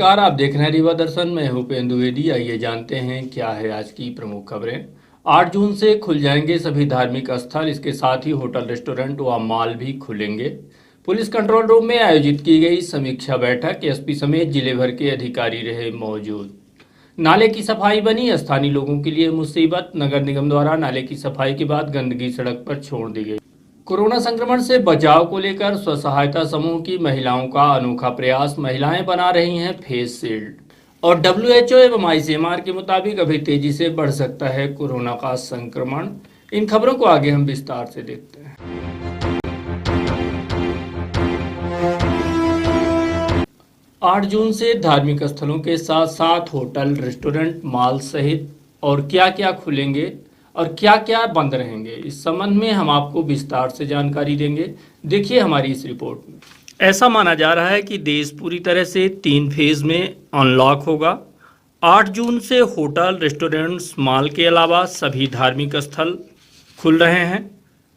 नमस्कार, आप देख रहे हैं रीवा दर्शन। मैं हूं उपेंद्र द्विवेदी। आइए जानते हैं क्या है आज की प्रमुख खबरें। 8 जून से खुल जाएंगे सभी धार्मिक स्थल, इसके साथ ही होटल, रेस्टोरेंट व मॉल भी खुलेंगे। पुलिस कंट्रोल रूम में आयोजित की गई समीक्षा बैठक, एसपी समेत जिले भर के अधिकारी रहे मौजूद। नाले की सफाई बनी स्थानीय लोगों के लिए मुसीबत। नगर निगम द्वारा नाले की सफाई के बाद गंदगी सड़क पर छोड़ दी गई। कोरोना संक्रमण से बचाव को लेकर स्व सहायता समूह की महिलाओं का अनोखा प्रयास। महिलाएं बना रही हैं फेस शील्ड। और WHO एवं ICMR के मुताबिक अभी तेजी से बढ़ सकता है कोरोना का संक्रमण। इन खबरों को आगे हम विस्तार से देखते हैं। 8 जून से धार्मिक स्थलों के साथ साथ होटल, रेस्टोरेंट, मॉल सहित और क्या क्या खुलेंगे और क्या क्या बंद रहेंगे, इस संबंध में हम आपको विस्तार से जानकारी देंगे। देखिए हमारी इस रिपोर्ट में। ऐसा माना जा रहा है कि देश पूरी तरह से 3 फेज में अनलॉक होगा। 8 जून से होटल, रेस्टोरेंट्स, मॉल के अलावा सभी धार्मिक स्थल खुल रहे हैं।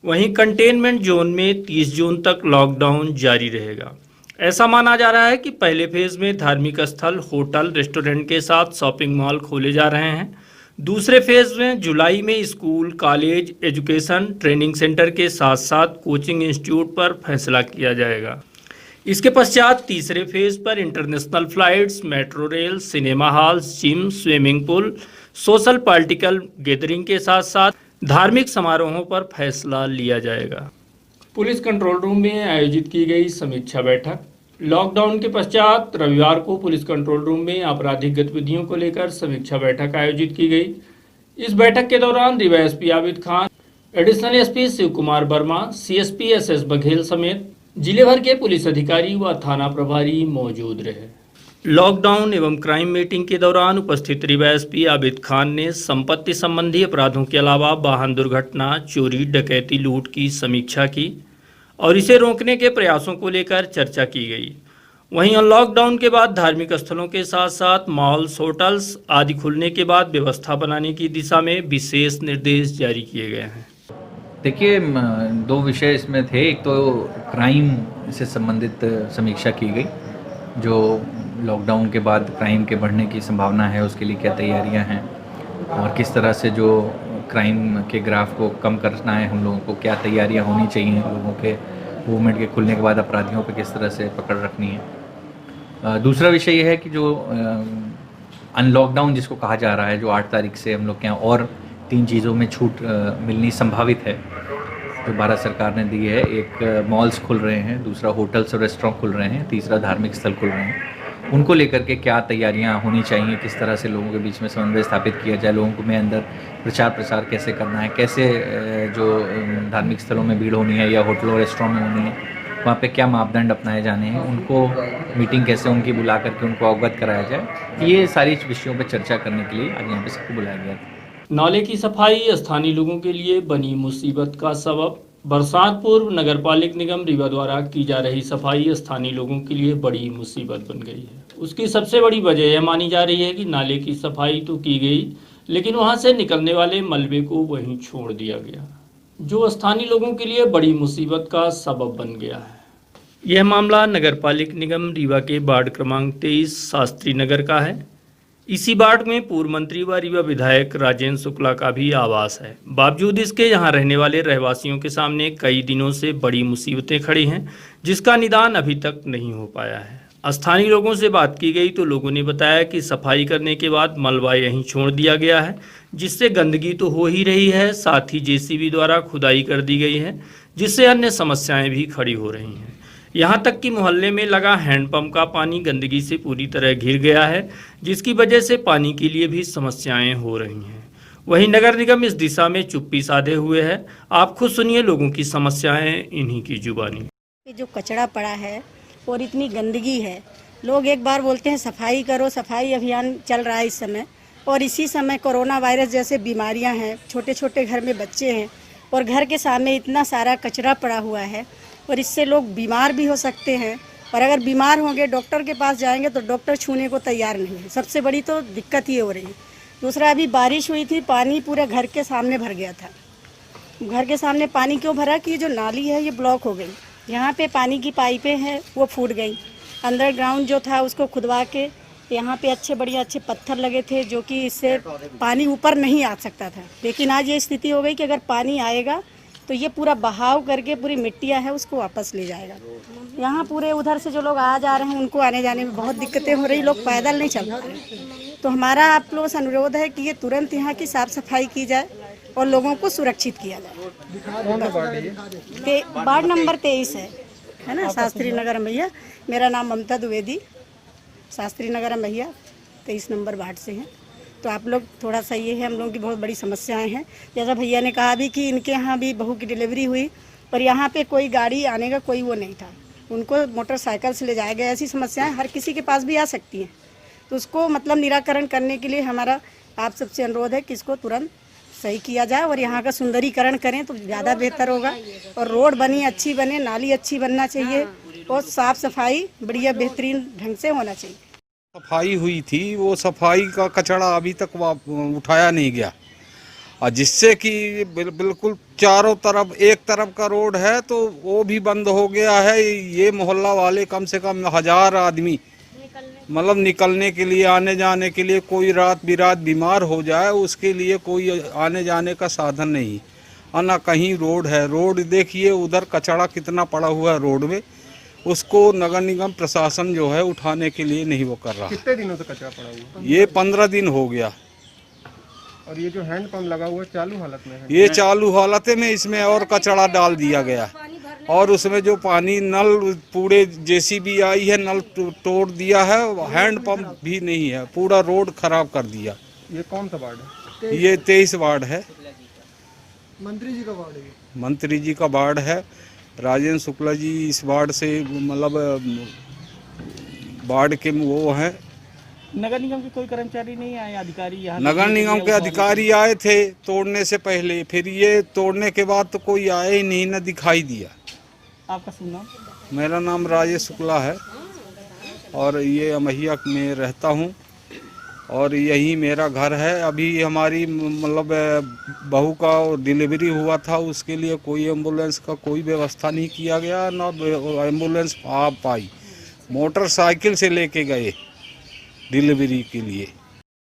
वहीं कंटेनमेंट जोन में 30 जून तक लॉकडाउन जारी रहेगा। ऐसा माना जा रहा है कि पहले फेज में धार्मिक स्थल, होटल, रेस्टोरेंट के साथ शॉपिंग मॉल खोले जा रहे हैं। दूसरे फेज में जुलाई में school, college, education, training centre के साथ साथ कोचिंग इंस्टीट्यूट पर फैसला किया जाएगा। इसके पश्चात तीसरे फेज पर international flights, metro rail, cinema halls, gym, swimming pool, social political gathering के साथ साथ धार्मिक समारोहों पर फैसला लिया जाएगा। पुलिस कंट्रोल रूम में आयोजित की गई समीक्षा बैठक। लॉकडाउन के पश्चात रविवार को पुलिस कंट्रोल रूम में आपराधिक गतिविधियों को लेकर समीक्षा बैठक आयोजित की गई। इस बैठक के दौरान Rewa SP Abid Khan, additional SP Shiv Kumar Verma, CSP SS Baghel समेत जिले भर के पुलिस अधिकारी व थाना प्रभारी मौजूद रहे। लॉकडाउन एवं क्राइम मीटिंग के दौरान उपस्थित रीवा एसपी आबिद खान ने संपत्ति संबंधी अपराधों के अलावा वाहन दुर्घटना, चोरी, डकैती, लूट की समीक्षा की और इसे रोकने के प्रयासों को लेकर चर्चा की गई। वहीं लॉकडाउन के बाद धार्मिक स्थलों के साथ साथ मॉल्स, होटल्स आदि खुलने के बाद व्यवस्था बनाने की दिशा में विशेष निर्देश जारी किए गए हैं। देखिए, 2 विषय इसमें थे। एक तो क्राइम से संबंधित समीक्षा की गई, जो लॉकडाउन के बाद क्राइम के बढ़ने की संभावना है, उसके लिए क्या तैयारियां हैं और किस तरह से जो क्राइम के ग्राफ को कम करना है, हम लोगों को क्या तैयारियां होनी चाहिए, लोगों के मूवमेंट के खुलने के बाद अपराधियों पे किस तरह से पकड़ रखनी है। दूसरा विषय ये है कि जो अनलॉकडाउन जिसको कहा जा रहा है, जो 8 तारीख से हम लोग के यहाँ और 3 चीज़ों में छूट मिलनी संभावित है, जो भारत सरकार ने दी है। एक मॉल्स खुल रहे हैं, दूसरा होटल्स और रेस्टोरेंट खुल रहे हैं, तीसरा धार्मिक स्थल खुल रहे हैं। उनको लेकर के क्या तैयारियां होनी चाहिए, किस तरह से लोगों के बीच में समन्वय स्थापित किया जाए, लोगों को में अंदर प्रचार प्रसार कैसे करना है, कैसे जो धार्मिक स्थलों में भीड़ होनी है या होटलों रेस्टोरेंट में होनी है, वहाँ पे क्या मापदंड अपनाए जाने हैं, उनको मीटिंग कैसे उनकी बुला करके उनको अवगत कराया जाए। ये सारी विषयों पर चर्चा करने के लिए आज यहाँ पे सबको बुलाया गया था। नाले की सफाई स्थानीय लोगों के लिए बनी मुसीबत का सबब। बरसात पूर्व नगरपालिक निगम रीवा द्वारा की जा रही सफाई स्थानीय लोगों के लिए बड़ी मुसीबत बन गई है। उसकी सबसे बड़ी वजह यह मानी जा रही है कि नाले की सफाई तो की गई, लेकिन वहां से निकलने वाले मलबे को वहीं छोड़ दिया गया, जो स्थानीय लोगों के लिए बड़ी मुसीबत का सबब बन गया है। यह मामला नगरपालिक निगम रीवा के वार्ड क्रमांक 23 शास्त्री नगर का है। इसी वार्ड में पूर्व मंत्री व रीवा विधायक राजेंद्र शुक्ला का भी आवास है। बावजूद इसके यहाँ रहने वाले रहवासियों के सामने कई दिनों से बड़ी मुसीबतें खड़ी हैं, जिसका निदान अभी तक नहीं हो पाया है। स्थानीय लोगों से बात की गई तो लोगों ने बताया कि सफाई करने के बाद मलबा यहीं छोड़ दिया गया है, जिससे गंदगी तो हो ही रही है, साथ ही JCB द्वारा खुदाई कर दी गई है, जिससे अन्य समस्याएं भी खड़ी हो रही हैं। यहाँ तक कि मोहल्ले में लगा हैंडपंप का पानी गंदगी से पूरी तरह घिर गया है, जिसकी वजह से पानी के लिए भी समस्याएं हो रही हैं। वहीं नगर निगम इस दिशा में चुप्पी साधे हुए है। आप खुद सुनिए लोगों की समस्याएं इन्हीं की जुबानी। जो कचरा पड़ा है और इतनी गंदगी है, लोग एक बार बोलते हैं सफाई करो, सफाई अभियान चल रहा है इस समय, और इसी समय कोरोना वायरस जैसे बीमारियां हैं, छोटे छोटे घर में बच्चे हैं और घर के सामने इतना सारा कचरा पड़ा हुआ है और इससे लोग बीमार भी हो सकते हैं। और अगर बीमार होंगे, डॉक्टर के पास जाएंगे तो डॉक्टर छूने को तैयार नहीं है। सबसे बड़ी तो दिक्कत ये हो रही है। दूसरा, अभी बारिश हुई थी, पानी पूरे घर के सामने भर गया था। घर के सामने पानी क्यों भरा कि जो नाली है ये ब्लॉक हो गई, यहाँ पे पानी की पाइपें हैं वो फूट गई। अंडरग्राउंड जो था उसको खुदवा के तो यहाँ पे अच्छे पत्थर लगे थे जो कि इससे पानी ऊपर नहीं आ सकता था। लेकिन आज ये स्थिति हो गई कि अगर पानी आएगा तो ये पूरा बहाव करके पूरी मिट्टियाँ है उसको वापस ले जाएगा। यहाँ पूरे उधर से जो लोग आ जा रहे हैं उनको आने जाने में बहुत दिक्कतें हो रही, लोग पैदल नहीं चल पा रहे। तो हमारा आप लोगों से अनुरोध है कि ये तुरंत यहाँ की साफ सफाई की जाए और लोगों को सुरक्षित किया जाए। वार्ड नंबर 23 है ना, शास्त्री नगर मैया। मेरा नाम ममता द्विवेदी, शास्त्री नगर मैया 23 नंबर वार्ड से हैं। तो आप लोग थोड़ा सा ये है, हम लोगों की बहुत बड़ी समस्याएं हैं। जैसा भैया ने कहा भी कि इनके यहाँ भी बहू की डिलीवरी हुई, पर यहाँ पे कोई गाड़ी आने का कोई वो नहीं था, उनको मोटरसाइकिल से ले जाया गया। ऐसी समस्याएं हर किसी के पास भी आ सकती हैं, तो उसको मतलब निराकरण करने के लिए हमारा आप सबसे अनुरोध है कि इसको तुरंत सही किया जाए और यहाँ का सुंदरीकरण करें तो ज़्यादा बेहतर होगा। और रोड बनी अच्छी बने, नाली अच्छी बनना चाहिए और साफ़ सफाई बढ़िया बेहतरीन ढंग से होना चाहिए। सफाई हुई थी, वो सफाई का कचरा अभी तक उठाया नहीं गया, और जिससे कि बिल्कुल चारों तरफ, एक तरफ का रोड है तो वो भी बंद हो गया है। ये मोहल्ला वाले कम से कम 1000 आदमी मतलब निकलने के लिए, आने जाने के लिए, कोई रात बिरात बीमार हो जाए उसके लिए कोई आने जाने का साधन नहीं, और ना कहीं रोड है। रोड देखिए उधर कचरा कितना पड़ा हुआ है रोड में, उसको नगर निगम प्रशासन जो है उठाने के लिए नहीं वो कर रहा। कितने दिनों से कचरा पड़ा हुआ है? ये 15 दिन हो गया। और ये जो हैंड पंप लगा हुआ है चालू हालत में है? ये चालू हालत में, इसमें और कचरा डाल दिया गया और उसमें जो पानी नल पूरे जेसीबी आई है, नल तोड़ दिया है, हैंड पंप भी नहीं है, पूरा रोड खराब कर दिया। ये कौन सा वार्ड है? ये 23 वार्ड है। मंत्री जी का वार्ड है? मंत्री जी का वार्ड है। राजेंद्र शुक्ला जी इस वार्ड से मतलब वार्ड के वो हैं। नगर निगम के कोई कर्मचारी नहीं आए, अधिकारी यहाँ? नगर निगम के अधिकारी आए थे तोड़ने से पहले, फिर ये तोड़ने के बाद तो कोई आया ही नहीं, न दिखाई दिया। आपका शुभ नाम? मेरा नाम राजेश शुक्ला है और ये अमहिया में रहता हूँ और यही मेरा घर है। अभी हमारी मतलब बहू का डिलीवरी हुआ था, उसके लिए कोई एम्बुलेंस का कोई व्यवस्था नहीं किया गया, ना एम्बुलेंस आ पाई। मोटरसाइकिल से लेके गए डिलीवरी के लिए।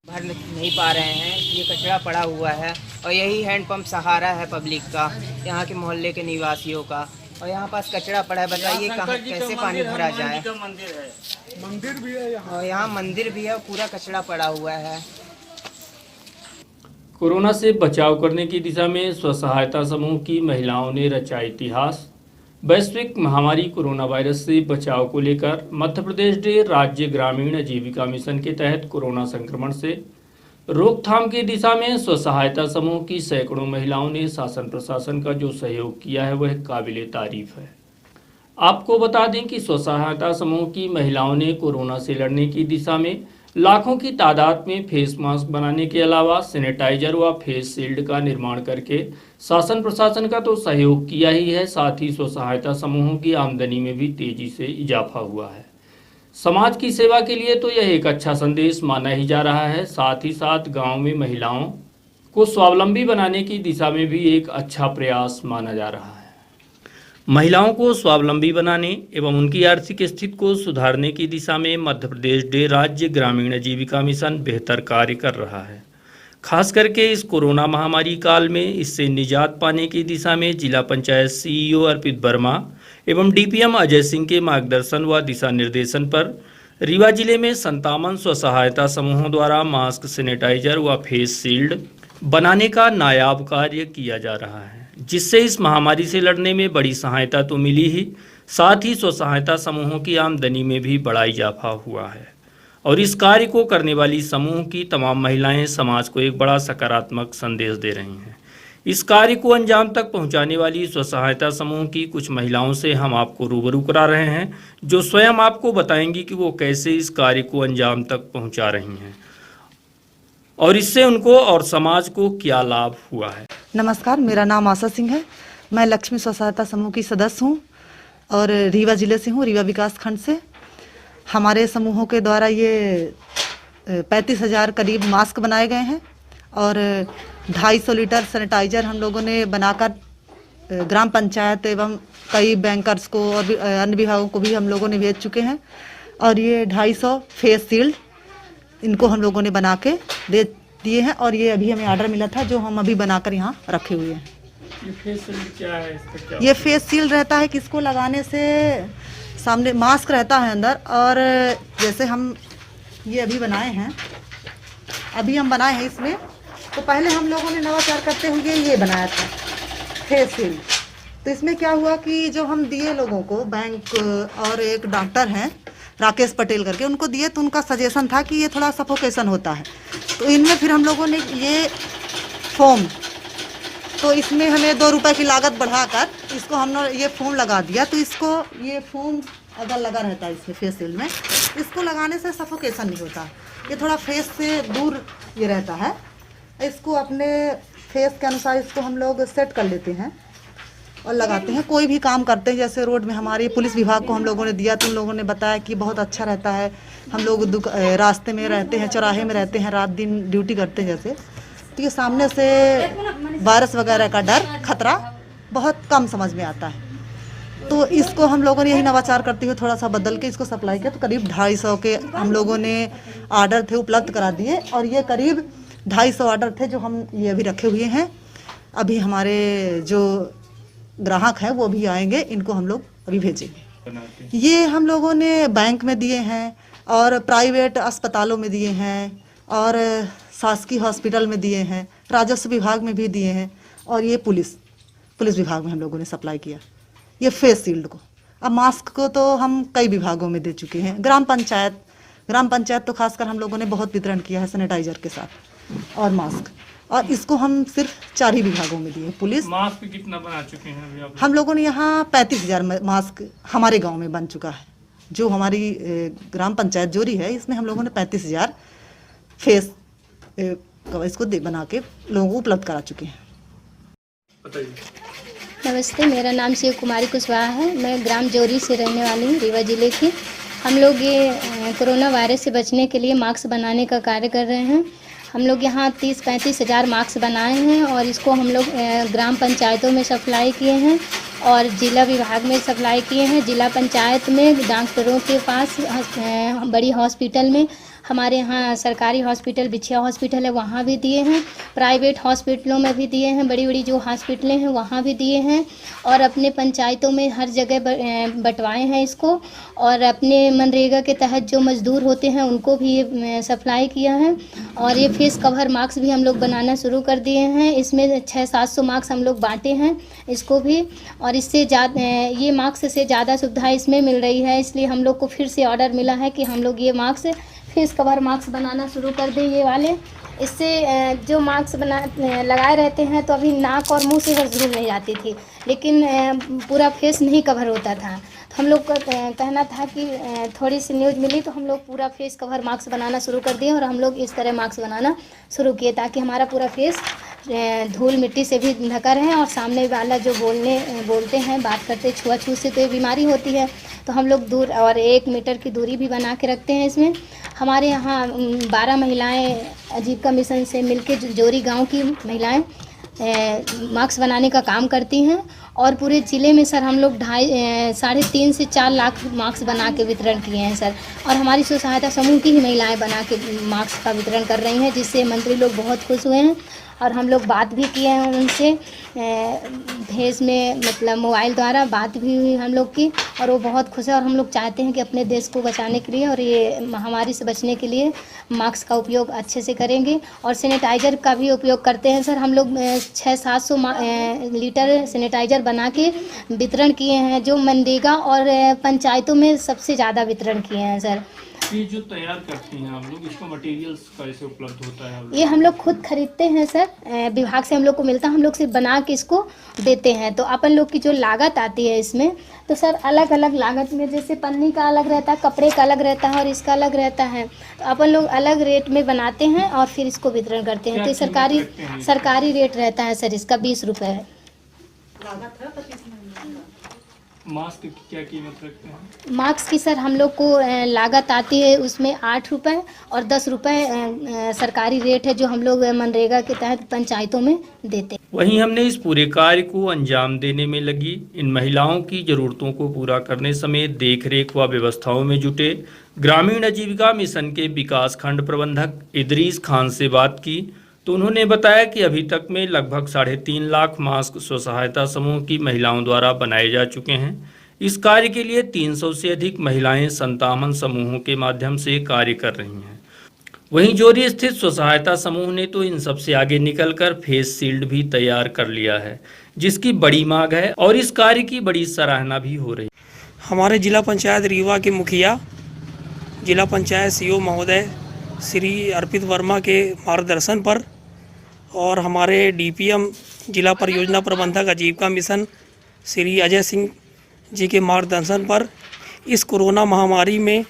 भर नहीं पा रहे हैं, ये कचरा पड़ा हुआ है और यही हैंडपंप सहारा है पब्लिक का, यहाँ के मोहल्ले के निवासियों का। और यहाँ पास कचरा पड़ा है, बताइए कहाँ कैसे पानी भरा जाए। मंदिर भी है यहाँ? और यहाँ मंदिर भी है, पूरा कचरा पड़ा हुआ है। कोरोना से बचाव करने की दिशा में स्व सहायता समूह की महिलाओं ने रचा इतिहास। वैश्विक महामारी कोरोना वायरस से बचाव को लेकर मध्य प्रदेश डे राज्य ग्रामीण आजीविका मिशन के तहत कोरोना संक्रमण से रोकथाम की दिशा में स्व सहायता समूह की सैकड़ों महिलाओं ने शासन प्रशासन का जो सहयोग किया है वह काबिले तारीफ है। आपको बता दें कि स्व सहायता समूह की महिलाओं ने कोरोना से लड़ने की दिशा में लाखों की तादाद में फेस मास्क बनाने के अलावा सैनिटाइजर व फेस शील्ड का निर्माण करके शासन प्रशासन का तो सहयोग किया ही है, साथ ही स्व सहायता समूहों की आमदनी में भी तेजी से इजाफा हुआ है। समाज की सेवा के लिए तो यह एक अच्छा संदेश माना ही जा रहा है, साथ ही साथ गांव में महिलाओं को स्वावलंबी बनाने की दिशा में भी एक अच्छा प्रयास माना जा रहा है। महिलाओं को स्वावलंबी बनाने एवं उनकी आर्थिक स्थिति को सुधारने की दिशा में मध्य प्रदेश डे राज्य ग्रामीण आजीविका मिशन बेहतर कार्य कर रहा है। खास करके इस कोरोना महामारी काल में इससे निजात पाने की दिशा में जिला पंचायत सीईओ अर्पित वर्मा एवं डीपीएम अजय सिंह के मार्गदर्शन व दिशा निर्देशन पर रीवा जिले में 57 स्व सहायता समूहों द्वारा मास्क, सैनिटाइजर व फेस शील्ड बनाने का नायाब कार्य किया जा रहा है, जिससे इस महामारी से लड़ने में बड़ी सहायता तो मिली ही, साथ ही स्व सहायता समूहों की आमदनी में भी बड़ा इजाफा हुआ है। और इस कार्य को करने वाली समूह की तमाम महिलाएं समाज को एक बड़ा सकारात्मक संदेश दे रही हैं। इस कार्य को अंजाम तक पहुंचाने वाली स्व सहायता समूह की कुछ महिलाओं से हम आपको रूबरू करा रहे हैं, जो स्वयं आपको बताएंगी कि वो कैसे इस कार्य को अंजाम तक पहुंचा रही हैं और इससे उनको और समाज को क्या लाभ हुआ है। नमस्कार, मेरा नाम आशा सिंह है। मैं लक्ष्मी स्व सहायता समूह की सदस्य हूँ और रीवा जिले से हूँ, रीवा विकास खंड से। हमारे समूहों के द्वारा ये 35,000 करीब मास्क बनाए गए हैं और 250 लीटर सैनिटाइजर हम लोगों ने बनाकर ग्राम पंचायत एवं कई बैंकर्स को और अन्य विभागों को भी हम लोगों ने भेज चुके हैं। और ये 250 फेस शील्ड इनको हम लोगों ने बना के दे दिए हैं और ये अभी हमें ऑर्डर मिला था जो हम अभी बनाकर यहाँ रखे हुए हैं। ये फेस शील्ड क्या है, इसका क्या ये फेस शील्ड रहता है कि इसको लगाने से सामने मास्क रहता है अंदर, और जैसे हम ये अभी बनाए हैं, इसमें तो पहले हम लोगों ने नवाचार करते हुए ये बनाया था फेस शील्ड। तो इसमें क्या हुआ कि जो हम दिए लोगों को, बैंक और एक डॉक्टर हैं राकेश पटेल करके, उनको दिए तो उनका सजेशन था कि ये थोड़ा सफोकेशन होता है। तो इनमें फिर हम लोगों ने ये फोम, तो इसमें हमें 2 रुपए की लागत बढ़ाकर इसको हमने ये फोम लगा दिया। तो इसको ये फोम अगर लगा रहता है इसमें फेस शील्ड में, इसको लगाने से सफोकेशन नहीं होता, ये थोड़ा फेस से दूर ये रहता है। इसको अपने फेस के अनुसार इसको हम लोग सेट कर लेते हैं और लगाते हैं। कोई भी काम करते हैं, जैसे रोड में हमारी पुलिस विभाग को हम लोगों ने दिया तो उन लोगों ने बताया कि बहुत अच्छा रहता है। हम लोग रास्ते में रहते हैं, चौराहे में रहते हैं, रात दिन ड्यूटी करते हैं जैसे, तो ये सामने से वायरस वगैरह का डर खतरा बहुत कम समझ में आता है। तो इसको हम लोगों ने यही नवाचार करते हुए थोड़ा सा बदल के इसको सप्लाई किया। तो करीब 250 के हम लोगों ने ऑर्डर थे उपलब्ध करा दिए, और ये करीब 250 ऑर्डर थे जो हम ये अभी रखे हुए हैं। अभी हमारे जो ग्राहक हैं वो भी आएंगे, इनको हम लोग अभी भेजेंगे। ये हम लोगों ने बैंक में दिए हैं और प्राइवेट अस्पतालों में दिए हैं और शासकीय हॉस्पिटल में दिए हैं, राजस्व विभाग में भी दिए हैं, और ये पुलिस विभाग में हम लोगों ने सप्लाई किया ये फेस शील्ड को। अब मास्क को तो हम कई विभागों में दे चुके हैं। ग्राम पंचायत तो खासकर हम लोगों ने बहुत वितरण किया है सैनिटाइजर के साथ और मास्क, और इसको हम सिर्फ 4 ही विभागों में दिए। पुलिस मास्क कितना बना चुके हैं अभी आप? हम लोगों ने यहाँ 35,000 मास्क हमारे गांव में बन चुका है। जो हमारी ग्राम पंचायत जोरी है, इसमें हम लोगों ने 35,000 फेस इसको बना के लोगों को उपलब्ध करा चुके हैं। बताइए। नमस्ते, मेरा नाम शिव कुमारी कुशवाहा है। मैं ग्राम जोरी से रहने वाली हूँ, रीवा जिले की। हम लोग ये कोरोना वायरस से बचने के लिए मास्क बनाने का कार्य कर रहे हैं। हम लोग यहाँ 30-35 हज़ार मास्क बनाए हैं और इसको हम लोग ग्राम पंचायतों में सप्लाई किए हैं और जिला विभाग में सप्लाई किए हैं। जिला पंचायत में डॉक्टरों के पास, बड़ी हॉस्पिटल में, हमारे यहाँ सरकारी हॉस्पिटल बिछिया हॉस्पिटल है वहाँ भी दिए हैं, प्राइवेट हॉस्पिटलों में भी दिए हैं, बड़ी बड़ी जो हॉस्पिटलें हैं वहाँ भी दिए हैं, और अपने पंचायतों में हर जगह बंटवाए हैं इसको। और अपने मनरेगा के तहत जो मज़दूर होते हैं उनको भी ये सप्लाई किया है। और ये फेस कवर मास्क भी हम लोग बनाना शुरू कर दिए हैं। इसमें 600-700 मास्क हम लोग बांटे हैं इसको भी, और इससे ज़्यादा ये मास्क से ज़्यादा सुविधा इसमें मिल रही है, इसलिए हम लोग को फिर से ऑर्डर मिला है कि हम लोग ये मास्क फेस कवर मास्क बनाना शुरू कर दें ये वाले। इससे जो मास्क लगाए रहते हैं तो अभी नाक और मुंह से धूल नहीं जाती थी, लेकिन पूरा फेस नहीं कवर होता था। तो हम लोग का कहना था कि थोड़ी सी न्यूज़ मिली तो हम लोग पूरा फेस कवर मास्क बनाना शुरू कर दिए, और हम लोग इस तरह मास्क बनाना शुरू किए ताकि हमारा पूरा फेस धूल मिट्टी से भी ढका रहे, और सामने वाला जो बोलते हैं, बात करते, छुआछूत से तो ये बीमारी होती है। तो हम लोग दूर और 1 मीटर की दूरी भी बना के रखते हैं इसमें। हमारे यहाँ 12 महिलाएं आजीविका मिशन से मिलके जोरी गांव की महिलाएं मास्क बनाने का काम करती हैं, और पूरे ज़िले में सर हम लोग 3.5 से 4 लाख मास्क बना के वितरण किए हैं सर। और हमारी स्व सहायता समूह की ही महिलाएं बना के मास्क का वितरण कर रही हैं, जिससे मंत्री लोग बहुत खुश हुए हैं। और हम लोग बात भी किए हैं उनसे, भेज में मतलब मोबाइल द्वारा बात भी हुई हम लोग की, और वो बहुत खुश है। और हम लोग चाहते हैं कि अपने देश को बचाने के लिए और ये महामारी से बचने के लिए मास्क का उपयोग अच्छे से करेंगे। और सैनिटाइज़र का भी उपयोग करते हैं सर। हम लोग 600-700 लीटर सैनिटाइज़र बना के वितरण किए हैं, जो मनरेगा और पंचायतों में सबसे ज़्यादा वितरण किए हैं सर। ये जो तैयार करती हैं आप लोग, इसको मटेरियल्स कैसे उपलब्ध होता है? ये हम लोग खुद खरीदते हैं सर, विभाग से हम लोग को मिलता है, हम लोग सिर्फ बना के इसको देते हैं। तो अपन लोग की जो लागत आती है इसमें, तो सर अलग अलग लागत में, जैसे पन्नी का अलग रहता है, कपड़े का अलग रहता है और इसका अलग रहता है। तो अपन लोग अलग रेट में बनाते हैं और फिर इसको वितरण करते हैं। तो सरकारी रेट रहता है सर, इसका 20 रुपये है। मास्क की क्या कीमत रखते हैं? मास्क की सर हम लोग को लागत आती है उसमें 8 रुपये और 10 रुपये सरकारी रेट है जो हम लोग मनरेगा के तहत पंचायतों में देते हैं। वहीं हमने इस पूरे कार्य को अंजाम देने में लगी इन महिलाओं की जरूरतों को पूरा करने समेत देखरेख व व्यवस्थाओं में जुटे ग्रामीण आजीविका मिशन के विकास खंड प्रबंधक इदरीस खान से बात की तो उन्होंने बताया कि अभी तक में लगभग 3.5 लाख मास्क स्व सहायता समूह की महिलाओं द्वारा बनाए जा चुके हैं। इस कार्य के लिए 300 से अधिक महिलाएं 57 समूहों के माध्यम से कार्य कर रही हैं। वहीं जोरी स्थित स्व सहायता समूह ने तो इन सबसे आगे निकलकर फेस शील्ड भी तैयार कर लिया है, जिसकी बड़ी मांग है और इस कार्य की बड़ी सराहना भी हो रही है। हमारे जिला पंचायत रीवा के मुखिया जिला पंचायत सीओ महोदय श्री अर्पित वर्मा के मार्गदर्शन पर और हमारे डीपीएम जिला परियोजना प्रबंधक आजीविका मिशन श्री अजय सिंह जी के मार्गदर्शन पर इस कोरोना महामारी में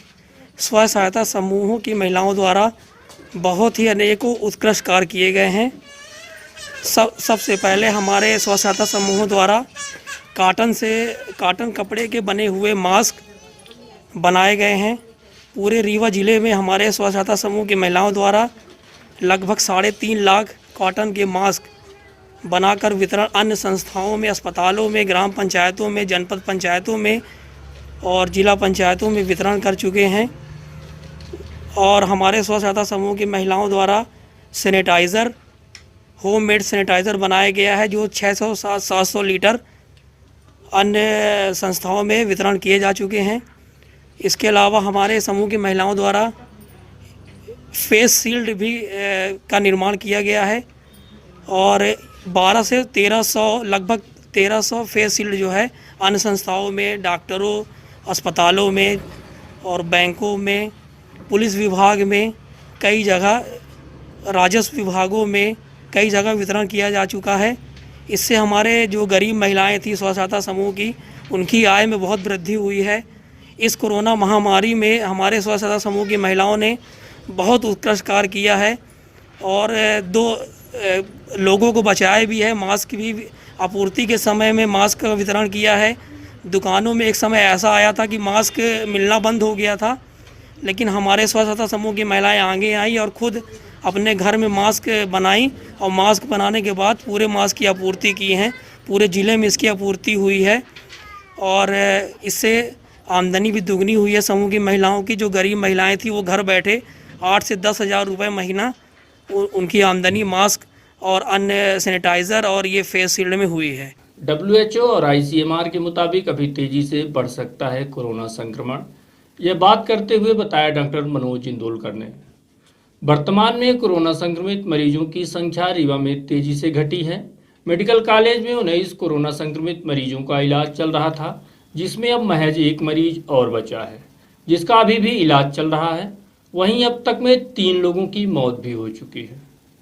स्व सहायता समूहों की महिलाओं द्वारा बहुत ही अनेकों उत्कृष्ट कार्य किए गए हैं। सबसे पहले हमारे स्व सहायता समूहों द्वारा काटन कपड़े के बने हुए मास्क बनाए गए हैं। पूरे रीवा ज़िले में हमारे स्व सहायता समूह की महिलाओं द्वारा लगभग 3.5 लाख कॉटन के मास्क बनाकर वितरण अन्य संस्थाओं में, अस्पतालों में, ग्राम पंचायतों में, जनपद पंचायतों में और जिला पंचायतों में वितरण कर चुके हैं। और हमारे स्व सहायता समूह की महिलाओं द्वारा सैनिटाइज़र, होममेड सैनिटाइज़र बनाया गया है जो 600-700 लीटर अन्य संस्थाओं में वितरण किए जा चुके हैं। इसके अलावा हमारे समूह की महिलाओं द्वारा फेस शील्ड भी का निर्माण किया गया है और 12 से 1300 लगभग 1300 फेस शील्ड जो है अन्य संस्थाओं में, डॉक्टरों, अस्पतालों में और बैंकों में, पुलिस विभाग में, कई जगह राजस्व विभागों में कई जगह वितरण किया जा चुका है। इससे हमारे जो गरीब महिलाएं थी स्व सहायता समूह की, उनकी आय में बहुत वृद्धि हुई है। इस कोरोना महामारी में हमारे स्व सहायता समूह की महिलाओं ने बहुत उत्कृष्ट कार्य किया है और 2 लोगों को बचाया भी है। मास्क भी आपूर्ति के समय में मास्क का वितरण किया है। दुकानों में एक समय ऐसा आया था कि मास्क मिलना बंद हो गया था, लेकिन हमारे स्व सहायता समूह की महिलाएं आगे आई और खुद अपने घर में मास्क बनाई और मास्क बनाने के बाद पूरे मास्क की आपूर्ति की हैं। पूरे ज़िले में इसकी आपूर्ति हुई है और इससे आमदनी भी दुगनी हुई है समूह की महिलाओं की। जो गरीब महिलाएं थी वो घर बैठे 8 से 10 हज़ार रुपये महीना उनकी आमदनी मास्क और अन्य सैनिटाइज़र और ये फेस शील्ड में हुई है। WHO और ICMR के मुताबिक अभी तेजी से बढ़ सकता है कोरोना संक्रमण। यह बात करते हुए बताया डॉक्टर मनोज इंदोलकर ने। वर्तमान में कोरोना संक्रमित मरीजों की संख्या रीवा में तेजी से घटी है। मेडिकल कॉलेज में 19 कोरोना संक्रमित मरीजों का इलाज चल रहा था, जिसमें अब महज 1 मरीज और बचा है, जिसका अभी भी इलाज चल रहा है। वहीं अब तक में 3 लोगों की मौत भी हो चुकी है।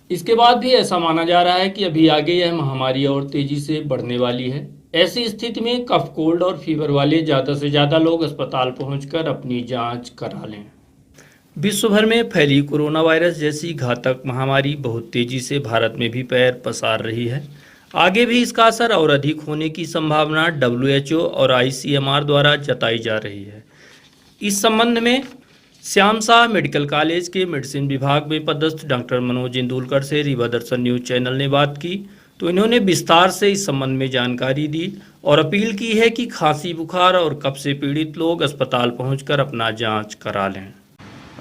इसके बाद भी ऐसा माना जा रहा है कि अभी आगे यह महामारी और तेजी से बढ़ने वाली है। ऐसी स्थिति में कफ, कोल्ड और फीवर वाले ज़्यादा से ज़्यादा लोग अस्पताल पहुंचकर अपनी जांच करा लें। विश्व भर में फैली कोरोना वायरस जैसी घातक महामारी बहुत तेजी से भारत में भी पैर पसार रही है। आगे भी इसका असर और अधिक होने की संभावना WHO और ICMR द्वारा जताई जा रही है। इस संबंध में श्याम शाह मेडिकल कॉलेज के मेडिसिन विभाग में पदस्थ डॉक्टर मनोज इंदोलकर से रीवा दर्शन न्यूज चैनल ने बात की तो इन्होंने विस्तार से इस संबंध में जानकारी दी और अपील की है कि खांसी, बुखार और कफ से पीड़ित लोग अस्पताल पहुंचकर अपना जांच करा लें।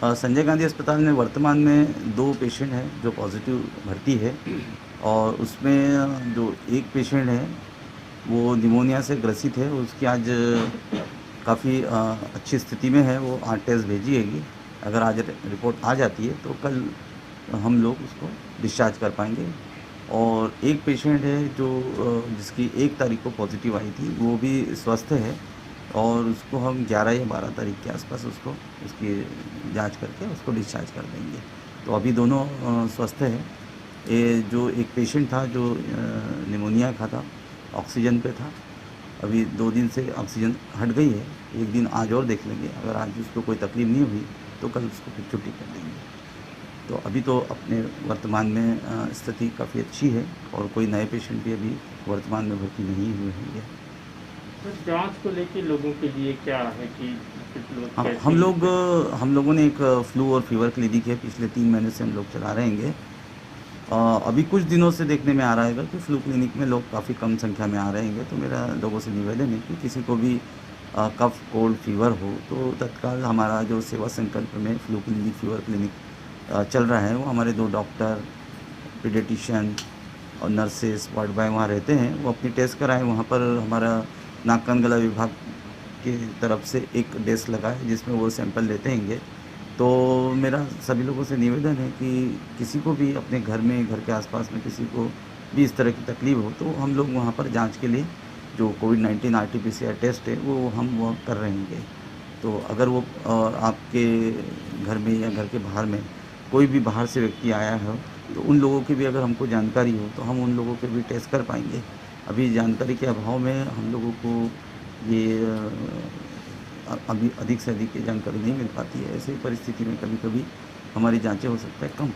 संजय गांधी अस्पताल में वर्तमान में 2 पेशेंट हैं जो पॉजिटिव भर्ती है और उसमें जो एक पेशेंट है वो निमोनिया से ग्रसित है। उसकी आज काफ़ी अच्छी स्थिति में है। वो 8 टेस्ट भेजी हैगी। अगर आज रिपोर्ट आ जाती है तो कल हम लोग उसको डिस्चार्ज कर पाएंगे। और एक पेशेंट है जो जिसकी 1 तारीख को पॉजिटिव आई थी, वो भी स्वस्थ है और उसको हम 11 या 12 तारीख के आसपास उसको उसकी जांच करके उसको डिस्चार्ज कर देंगे। तो अभी दोनों स्वस्थ है। ये जो एक पेशेंट था जो निमोनिया का था, ऑक्सीजन पे था, अभी 2 दिन से ऑक्सीजन हट गई है। 1 दिन आज और देख लेंगे। अगर आज उसको कोई तकलीफ नहीं हुई तो कल उसको फिर छुट्टी कर देंगे। तो अभी तो अपने वर्तमान में स्थिति काफ़ी अच्छी है और कोई नए पेशेंट भी अभी वर्तमान में भर्ती नहीं हुए हैं। तो जांच को लेके लोगों के लिए क्या है कि हम लोगों ने एक फ्लू और फीवर क्लिनिक है, पिछले 3 महीने से हम लोग चला रहे हैं। अभी कुछ दिनों से देखने में आ रहा है कि फ्लू क्लिनिक में लोग काफ़ी कम संख्या में आ रहे हैं। तो मेरा लोगों से निवेदन है कि किसी को भी कफ कोल्ड फीवर हो तो तत्काल हमारा जो सेवा संकल्प में फ्लू क्लिनिक फीवर क्लिनिक चल रहा है, वो हमारे 2 डॉक्टर, पीडियाट्रिशियन और नर्सेस, वार्ड बॉय वहाँ रहते हैं, वो अपनी टेस्ट कराएं। वहाँ पर हमारा नाक कान गला विभाग की तरफ से एक डेस्क लगा है जिसमें वो सैंपल लेते हैंगे। तो मेरा सभी लोगों से निवेदन है कि किसी को भी अपने घर में, घर के आसपास में किसी को भी इस तरह की तकलीफ हो तो हम लोग वहाँ पर जांच के लिए जो कोविड-19 RT-PCR टेस्ट है वो कर रहे हैं। तो अगर वो आपके घर में या घर के बाहर में कोई भी बाहर से व्यक्ति आया है तो उन लोगों की भी अगर हमको जानकारी हो तो हम उन लोगों के भी टेस्ट कर पाएंगे। अभी जानकारी के अभाव में हम लोगों को ये अभी अधिक से अधिक जानकारी नहीं मिल पाती है। ऐसी परिस्थिति में कभी कभी हमारी जांचें हो सकता है कम,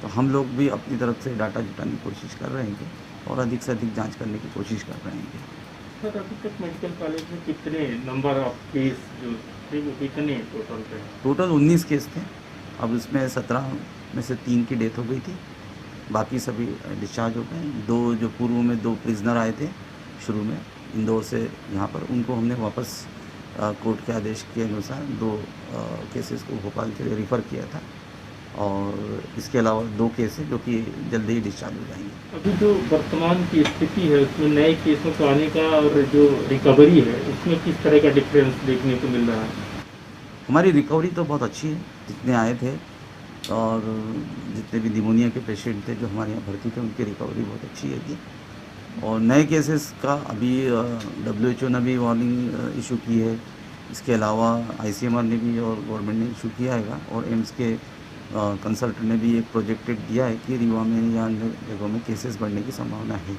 तो हम लोग भी अपनी तरफ से डाटा जुटाने की कोशिश कर रहे हैं और अधिक से अधिक जांच करने की कोशिश कर रहे हैं। सर, अभी तक मेडिकल कॉलेज में कितने नंबर ऑफ केस जो थे वो कितने टोटल थे? टोटल 19 केस थे। अब उसमें 17 में से 3 की डेथ हो गई थी, बाकी सभी डिस्चार्ज हो गए। 2 जो पूर्व में 2 प्रिजनर आए थे शुरू में इंदौर से यहाँ पर, उनको हमने वापस कोर्ट के आदेश के अनुसार 2 केसेस को भोपाल के लिए रिफ़र किया था और इसके अलावा 2 केस हैं जो कि जल्दी ही डिस्चार्ज हो जाएंगे। अभी जो वर्तमान की स्थिति है उसमें नए केसों को आने का और जो रिकवरी है उसमें किस तरह का डिफरेंस देखने को मिल रहा है? हमारी रिकवरी तो बहुत अच्छी है, जितने आए थे और जितने भी निमोनिया के पेशेंट थे जो हमारे यहाँ भर्ती थे उनकी रिकवरी बहुत अच्छी है। और नए केसेस का अभी WHO ने भी वार्निंग इशू की है, इसके अलावा ICMR ने भी और गवर्नमेंट ने इशू किया है और एम्स के कंसल्टेंट ने भी एक प्रोजेक्टेड दिया है कि रीवा में या अन्य जगहों में केसेस बढ़ने की संभावना है।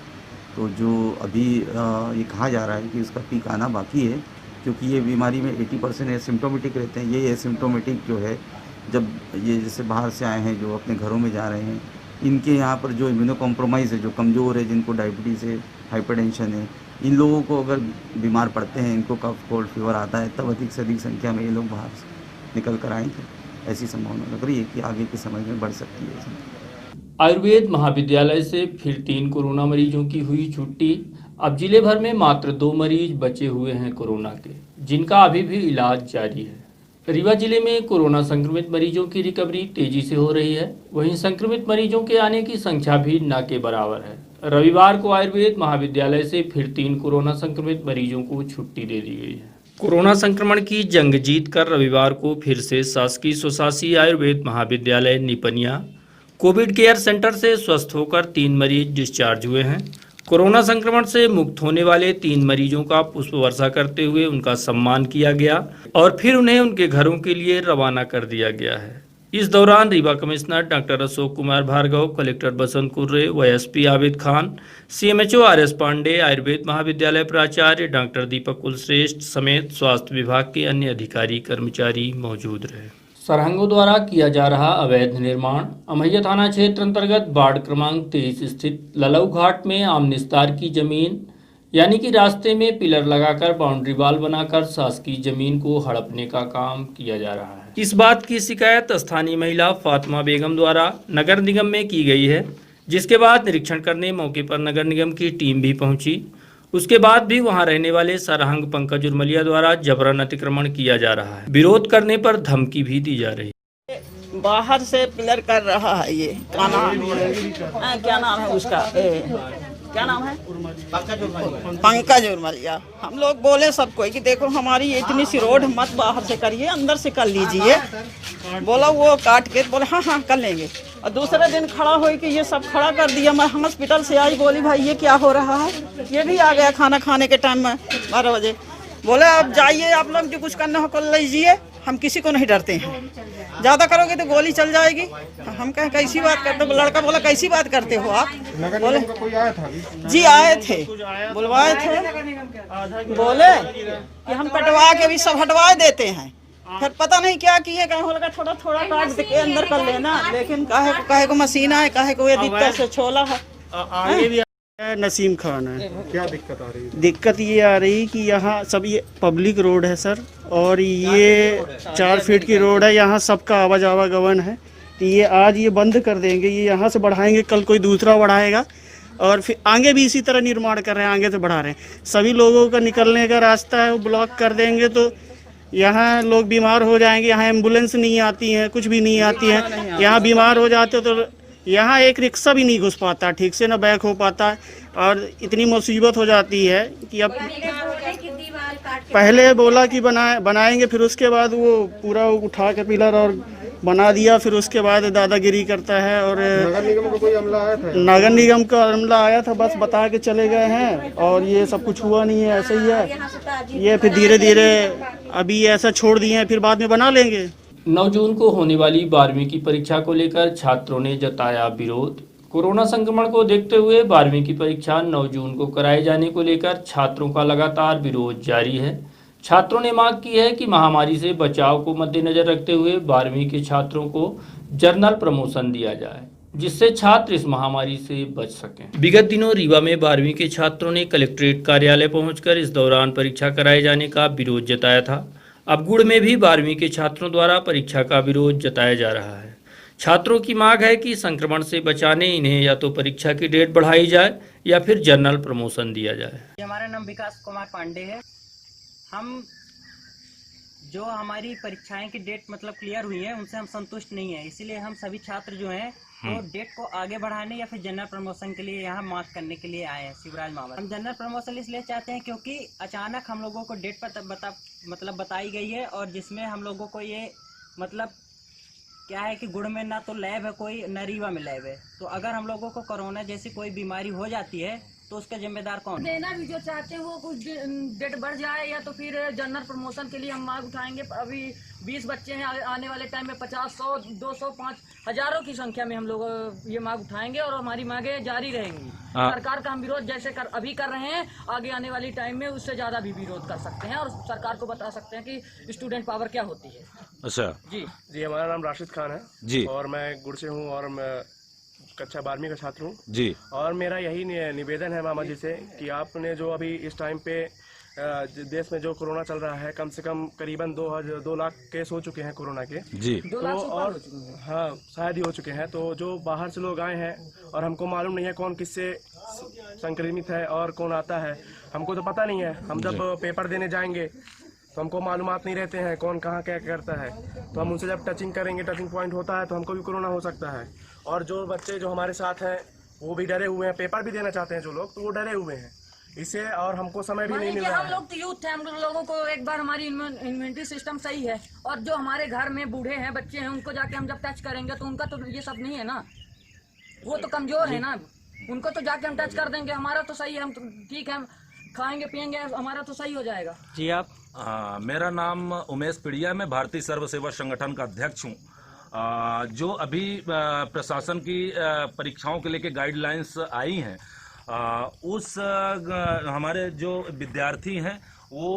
तो जो अभी ये कहा जा रहा है कि उसका पीक आना बाकी है, क्योंकि ये बीमारी में 80% एसिम्प्टोमेटिक रहते हैं। ये एसिम्प्टोमेटिक जो है, जब ये जैसे बाहर से आए हैं जो अपने घरों में जा रहे हैं, इनके यहाँ पर जो इम्यूनो कॉम्प्रोमाइज़ है, जो कमज़ोर है, जिनको डायबिटीज़ है, हाइपरटेंशन है, इन लोगों को अगर बीमार पड़ते हैं, इनको कफ कोल्ड फीवर आता है, तब अधिक से अधिक संख्या में ये लोग बाहर निकल कर आएंगे। ऐसी संभावना लग रही है कि आगे के समय में बढ़ सकती है। आयुर्वेद महाविद्यालय से फिर 3 कोरोना मरीजों की हुई छुट्टी। अब जिले भर में मात्र 2 मरीज बचे हुए हैं कोरोना के, जिनका अभी भी इलाज जारी है। रीवा जिले में कोरोना संक्रमित मरीजों की रिकवरी तेजी से हो रही है, वहीं संक्रमित मरीजों के आने की संख्या भी न के बराबर है। रविवार को आयुर्वेद महाविद्यालय से फिर 3 कोरोना संक्रमित मरीजों को छुट्टी दे दी गई है। कोरोना संक्रमण की जंग जीतकर रविवार को फिर से शासकीय स्वशासी आयुर्वेद महाविद्यालय निपनिया कोविड केयर सेंटर से स्वस्थ होकर 3 मरीज डिस्चार्ज हुए हैं। कोरोना संक्रमण से मुक्त होने वाले 3 मरीजों का पुष्प वर्षा करते हुए उनका सम्मान किया गया और फिर उन्हें उनके घरों के लिए रवाना कर दिया गया है। इस दौरान Rewa commissioner doctor Ashok Kumar Bhargav, collector Basant Kurre, SP Abid Khan, CMHO RS Pandey, Ayurveda Mahavidyalaya प्राचार्य डॉक्टर दीपक कुलश्रेष्ठ समेत स्वास्थ्य विभाग के अन्य अधिकारी कर्मचारी मौजूद रहे। सरहंगों द्वारा किया जा रहा अवैध निर्माण। अमैया थाना क्षेत्र अंतर्गत वार्ड क्रमांक 23 स्थित ललऊ घाट में आम निस्तार की जमीन यानी कि रास्ते में पिलर लगाकर बाउंड्री वॉल बनाकर शासकीय जमीन को हड़पने का काम किया जा रहा है। इस बात की शिकायत स्थानीय महिला फातिमा बेगम द्वारा नगर निगम में की गई है, जिसके बाद निरीक्षण करने मौके पर नगर निगम की टीम भी पहुंची। उसके बाद भी वहां रहने वाले सरहंग पंकज उर्मलिया द्वारा जबरन अतिक्रमण किया जा रहा है। विरोध करने पर धमकी भी दी जा रही है। बाहर से पिलर कर रहा है ये क्या नाम है उसका क्या नाम है पंकज उर्मलिया। हम लोग बोले सबको कि देखो हमारी इतनी सी रोड मत बाहर से करिए, अंदर से कर लीजिए। बोला वो काट के बोले हाँ कर लेंगे, और दूसरे दिन खड़ा हो कि ये सब खड़ा कर दिया। मैं हॉस्पिटल से आई, बोली भाई ये क्या हो रहा है। ये भी आ गया खाना खाने के टाइम में 12 बजे। बोले अब जाइए आप लोग जो कुछ करना हो कर लीजिए, हम किसी को नहीं डरते हैं, ज़्यादा करोगे तो गोली चल जाएगी। हम कहें कैसी बात करते हो। लड़का बोला कैसी बात करते हो आप। बोले कोई आया था जी आए थे, बुलवाए थे, बोले कि हम कटवा के भी सब हटवा देते हैं। फिर पता नहीं क्या किए, कहीं लगा थोड़ा थोड़ा काट के अंदर कर लेना, लेकिन काहे को मशीन है, काहे को ये दिक्कत से छोला है। नसीम खान है। क्या दिक्कत आ रही है? दिक्कत ये आ रही कि यहाँ सब ये पब्लिक रोड है सर, और ये 4 फीट की रोड है, यहाँ सबका आवागमन है। तो ये आज ये बंद कर देंगे, ये यहाँ से बढ़ाएंगे, कल कोई दूसरा बढ़ाएगा, और फिर आगे भी इसी तरह निर्माण कर रहे हैं, आगे से बढ़ा रहे हैं। सभी लोगों का निकलने का रास्ता है वो ब्लॉक कर देंगे, तो यहाँ लोग बीमार हो जाएंगे। यहाँ एम्बुलेंस नहीं आती है, कुछ भी नहीं आती है। यहाँ बीमार हो जाते तो यहाँ एक रिक्शा भी नहीं घुस पाता ठीक से, ना बैक हो पाता, और इतनी मुसीबत हो जाती है कि अब पहले बोला कि बनाएंगे, फिर उसके बाद वो पूरा उठा के पिलर और बना दिया, फिर उसके बाद दादागिरी करता है। और नगर निगम का कोई अमला आया था? नगर निगम का अमला आया था, बस बता के चले गए हैं, और ये सब कुछ हुआ नहीं है, ऐसे ही है। ये फिर धीरे धीरे अभी ऐसा छोड़ दिए हैं, फिर बाद में बना लेंगे। 9 जून को होने वाली 12वीं की परीक्षा को लेकर छात्रों ने जताया विरोध। कोरोना संक्रमण को देखते हुए 12वीं की परीक्षा 9 जून को कराए जाने को लेकर छात्रों का लगातार विरोध जारी है। छात्रों ने मांग की है कि महामारी से बचाव को मद्देनजर रखते हुए 12वीं के छात्रों को जर्नल प्रमोशन दिया जाए, जिससे छात्र इस महामारी से बच सकें। विगत दिनों रीवा में 12वीं के छात्रों ने कलेक्ट्रेट कार्यालय पहुंचकर इस दौरान परीक्षा कराए जाने का विरोध जताया था। अब गुड़ में भी 12वीं के छात्रों द्वारा परीक्षा का विरोध जताया जा रहा है। छात्रों की मांग है कि संक्रमण से बचाने इन्हें या तो परीक्षा की डेट बढ़ाई जाए या फिर जर्नल प्रमोशन दिया जाए। हमारा नाम विकास कुमार पांडे है। हम जो हमारी परीक्षाएं की डेट मतलब क्लियर हुई है, उनसे हम संतुष्ट नहीं है, इसीलिए हम सभी छात्र जो हैं वो डेट को आगे बढ़ाने या फिर जनरल प्रमोशन के लिए यहाँ मार्क करने के लिए आए हैं शिवराज मावल। हम जनरल प्रमोशन इसलिए चाहते हैं क्योंकि अचानक हम लोगों को डेट पर बताई गई है, और जिसमें हम लोगों को ये मतलब क्या है कि गुड़ में ना तो लैब है कोई, न रीवा में लैब है, तो अगर हम लोगों को कोरोना जैसी कोई बीमारी हो जाती है तो उसका जिम्मेदार कौन? देना भी जो चाहते हैं वो कुछ डेट बढ़ जाए, या तो फिर जनरल प्रमोशन के लिए हम मांग उठाएंगे। अभी 20 बच्चे हैं, आने वाले टाइम में 50, 100, 200, 5 हजारों की संख्या में हम लोग ये मांग उठाएंगे, और हमारी मांगे जारी रहेंगी। सरकार का हम विरोध जैसे अभी कर रहे हैं, आगे आने वाली टाइम में उससे ज्यादा भी विरोध कर सकते हैं, और सरकार को बता सकते हैं कि स्टूडेंट पावर क्या होती है। अच्छा जी, हमारा नाम राशिद खान है जी, और मैं गुड़ से हूँ, और मैं कक्षा 12वीं का छात्र हूँ जी। और मेरा यही निवेदन है मामा जी से कि आपने जो अभी इस टाइम पे देश में जो कोरोना चल रहा है, कम से कम करीबन 2 लाख केस हो चुके हैं कोरोना के जी, तो और हाँ शायद ही हो चुके हैं। तो जो बाहर से लोग आए हैं और हमको मालूम नहीं है कौन किससे संक्रमित है और कौन आता है, हमको तो पता नहीं है। हम जब पेपर देने जाएंगे तो हमको मालूमात नहीं रहते हैं कौन कहाँ क्या करता है, तो हम उनसे जब टचिंग करेंगे, टचिंग पॉइंट होता है तो हमको भी कोरोना हो सकता है। और जो बच्चे जो हमारे साथ हैं वो भी डरे हुए हैं, पेपर भी देना चाहते हैं जो लोग, तो वो डरे हुए हैं इससे, और हमको समय भी नहीं मिल रहा है। हम लोग तो यूथ है, हम लोगों को एक बार हमारी इम्यूनिटी सिस्टम सही है, और जो हमारे घर में बूढ़े हैं, बच्चे हैं, उनको जाके हम जब टच करेंगे तो उनका तो ये सब नहीं है ना, वो तो कमजोर है ना, उनको तो जाके हम टच कर देंगे। हमारा तो सही है, हम तो ठीक है, हम खाएंगे पियेंगे, हमारा तो सही हो जाएगा। जी आप? मेरा नाम उमेश पिड़िया, मैं भारतीय सर्व सेवा संगठन का अध्यक्ष हूँ। जो अभी प्रशासन की परीक्षाओं के लेके गाइडलाइंस आई हैं, उस हमारे जो विद्यार्थी हैं वो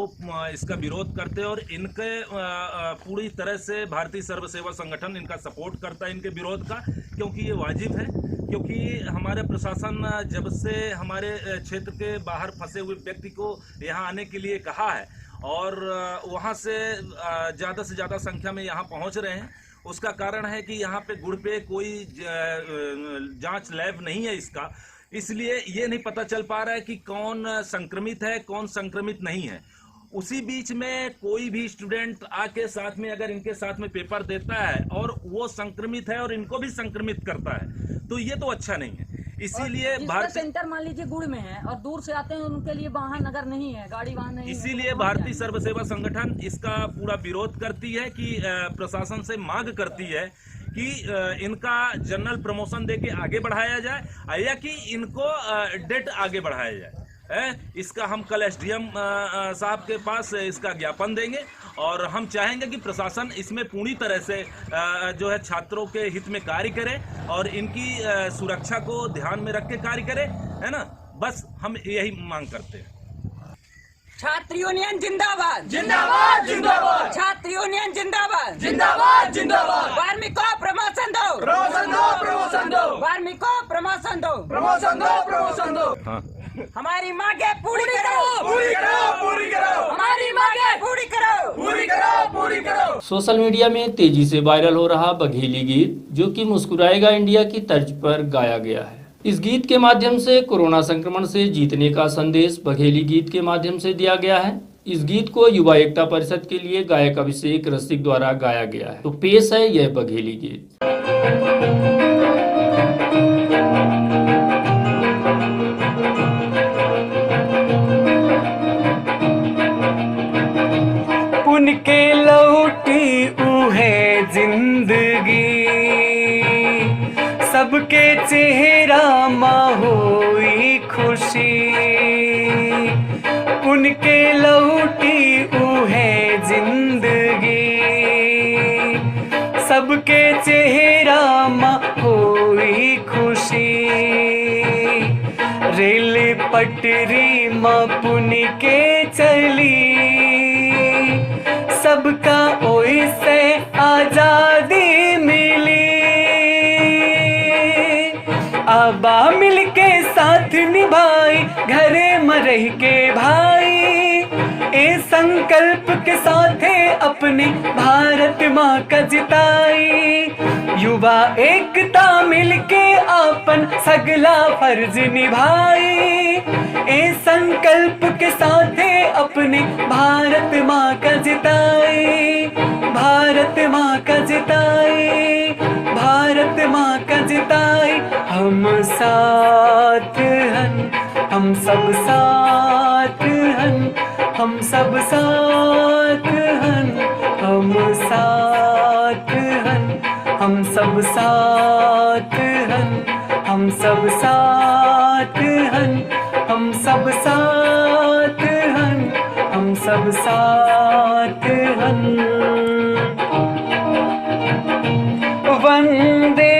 इसका विरोध करते हैं, और इनके पूरी तरह से भारतीय सर्व सेवा संगठन इनका सपोर्ट करता है, इनके विरोध का, क्योंकि ये वाजिब है। क्योंकि हमारे प्रशासन जब से हमारे क्षेत्र के बाहर फंसे हुए व्यक्ति को यहाँ आने के लिए कहा है, और वहाँ से ज़्यादा संख्या में यहाँ पहुँच रहे हैं, उसका कारण है कि यहाँ पे गुड़ पे कोई जांच लैब नहीं है इसका, इसलिए ये नहीं पता चल पा रहा है कि कौन संक्रमित है कौन संक्रमित नहीं है। उसी बीच में कोई भी स्टूडेंट आके साथ में अगर इनके साथ में पेपर देता है और वो संक्रमित है और इनको भी संक्रमित करता है, तो ये तो अच्छा नहीं है। इसीलिए भारतीय सेंटर मान लीजिए गुड़ में है और दूर से आते हैं, उनके लिए वाहन अगर नहीं है, गाड़ी वाहन नहीं है, इसीलिए भारतीय सर्व सेवा संगठन इसका पूरा विरोध करती है कि प्रशासन से मांग करती है कि इनका जनरल प्रमोशन देके आगे बढ़ाया जाए, या कि इनको डेट आगे बढ़ाया जाए। इसका हम कल एसडीएम साहब के पास इसका ज्ञापन देंगे, और हम चाहेंगे कि प्रशासन इसमें पूरी तरह से जो है छात्रों के हित में कार्य करे और इनकी सुरक्षा को ध्यान में रख के कार्य करे, है ना। बस हम यही मांग करते हैं। छात्र यूनियन जिंदाबाद जिंदाबाद जिंदाबाद छात्र यूनियन जिंदाबाद जिंदाबाद जिंदाबाद कार्मिकों प्रमोशन दो प्रमोशन दो प्रमोशन दो कार्मिकों प्रमोशन दो प्रमोशन दो प्रमोशन दो हमारी मांगे पूरी करो पूरी करो पूरी करो हमारी मांगे पूरी करो पूरी करो पूरी करो। सोशल मीडिया में तेजी से वायरल हो रहा बघेली गीत जो कि मुस्कुराएगा इंडिया की तर्ज पर गाया गया है। इस गीत के माध्यम से कोरोना संक्रमण से जीतने का संदेश बघेली गीत के माध्यम से दिया गया है। इस गीत को युवा एकता परिषद के लिए गायक अभिषेक रसिक द्वारा गाया गया है। तो पेश है यह बघेली गीत। उनके लौटी उहे जिंदगी सबके चेहरा माँ होई खुशी उनके लौटी उहे जिंदगी सबके चेहरा माँ होई खुशी रेल पटरी माँ पुन के चली सबका ओई से आजादी मिली आबा मिलके साथ निभाई घरे मरह के भाई ए संकल्प के साथ अपने भारत माँ का जिताई युवा एकता मिलके आपन सगला फर्ज निभाई ए संकल्प के साथ अपने भारत माँ का जिताई भारत माँ का जिताई भारत माँ का जिताई हम साथ हन हम सब साथ हन हम सब साथ हन हम साथ हन हम सब साथ हन हम सब साथ हन हम सब साथ हन हम सब साथ हन वंदे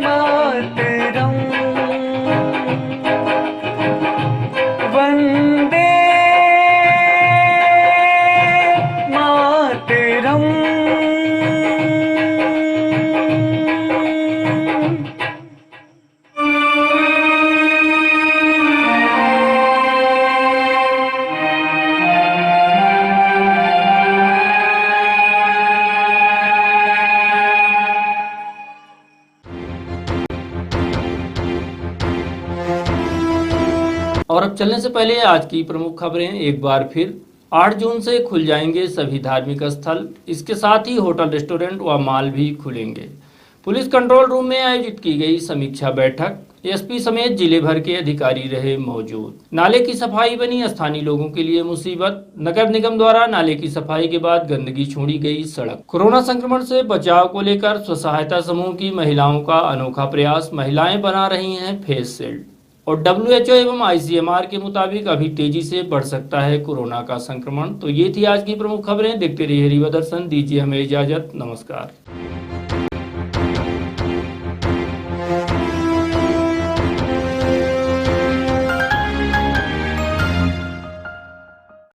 मातरम वंदे मातरम। और अब चलने से पहले आज की प्रमुख खबरें एक बार फिर। 8 जून से खुल जाएंगे सभी धार्मिक स्थल, इसके साथ ही होटल, रेस्टोरेंट व मॉल भी खुलेंगे। पुलिस कंट्रोल रूम में आयोजित की गई समीक्षा बैठक, एसपी समेत जिले भर के अधिकारी रहे मौजूद। नाले की सफाई बनी स्थानीय लोगों के लिए मुसीबत, नगर निगम द्वारा नाले की सफाई के बाद गंदगी छोड़ी गई सड़क। कोरोना संक्रमण से बचाव को लेकर स्व सहायता समूह की महिलाओं का अनोखा प्रयास, महिलाएं बना रही हैं फेस शील्ड। और WHO एवं ICMR के मुताबिक अभी तेजी से बढ़ सकता है कोरोना का संक्रमण। तो ये थी आज की प्रमुख खबरें। देखते रहिए रीवा दर्शन, दीजिए हमें इजाजत, नमस्कार।